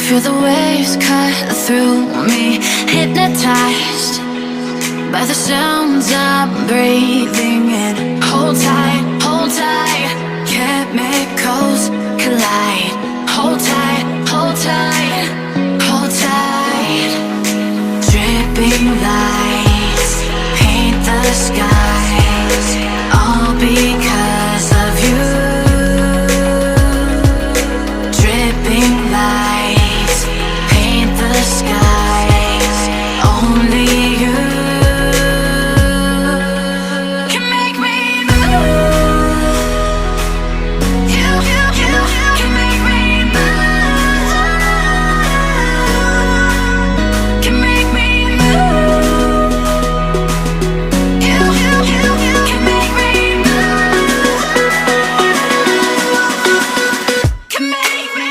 Feel the waves cut through me, hypnotized by the sounds I'm breathing in. Hold tight, chemicals collide. Hold tight, hold tight, hold tight. Dripping lights paint the skies, all because of you. Dripping lights paint the skies, only you can make me move. You can make me move. Can make me move. You can make me move. Can make me.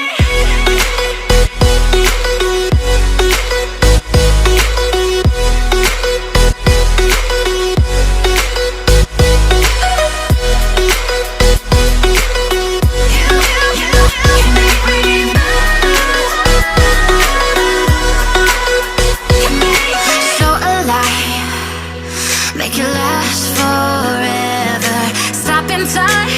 So alive, make it last forever. Stop in time.